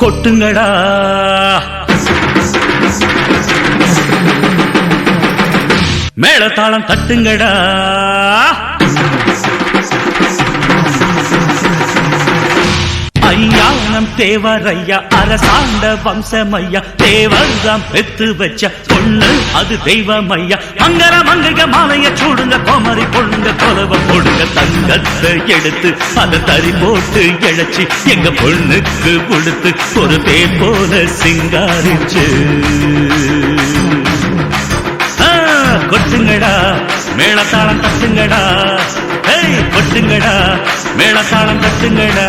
கொட்டுங்கடா மேளதாளம் தட்டுங்கடா ஐயா நம் தேவரையா அரசாண்ட வம்சமையா தேவர்தாம் பெத்து வச்ச பொண்ணு அது தெய்வமையா மங்கர மங்கைக மாலைய சூடுங்க கோமரி பொண்ணுங்க கொலவ போடுங்க தங்கத்தை எடுத்து அதை தறி போட்டு இழைச்சி எங்க பொண்ணுக்கு கொடுத்து ஒரு தேர் போல சிங்காரிச்சு கொட்டுங்கடா மேளதாளம் தட்டுங்கடா கொட்டுங்கடா மேளதாளம் தட்டுங்கடா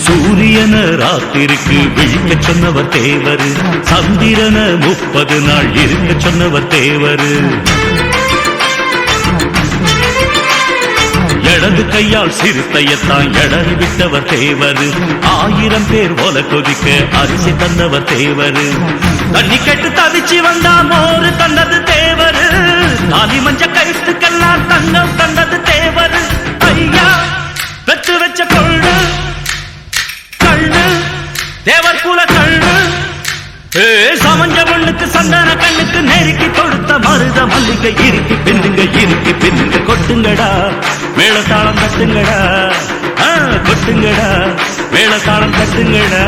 சூரியன ராத்திருக்கு விழிக்க சொன்னவர் தேவரு சந்திரன 30 நாள் இருக்க சொன்னவர் தேவரு இடது கையால் சிறுத்தையத்தான் எடறி விட்டவர் தேவரு 1000 பேர் ஓல கொதிக்க அரிசி தந்தவர் தேவரு தண்ணி கெட்டு தவிச்சு வந்தா மோரு தந்தது தேவரு தாலி மஞ்ச கயிற்றுக்கெல்லாம் தங்கம் தந்தது தேவரு ஐயா பெற்று வச்ச கொள்ளு தேவர் குல கண்ணு சமஞ்ச பொண்ணுக்கு சந்தான கண்ணுக்கு நெருக்கி கொடுத்த மருத மல்லிகை இறுக்கி பின்னுங்க கொட்டுங்கடா மேளதாளம் தட்டுங்கடா கொட்டுங்கடா மேளதாளம் தட்டுங்கடா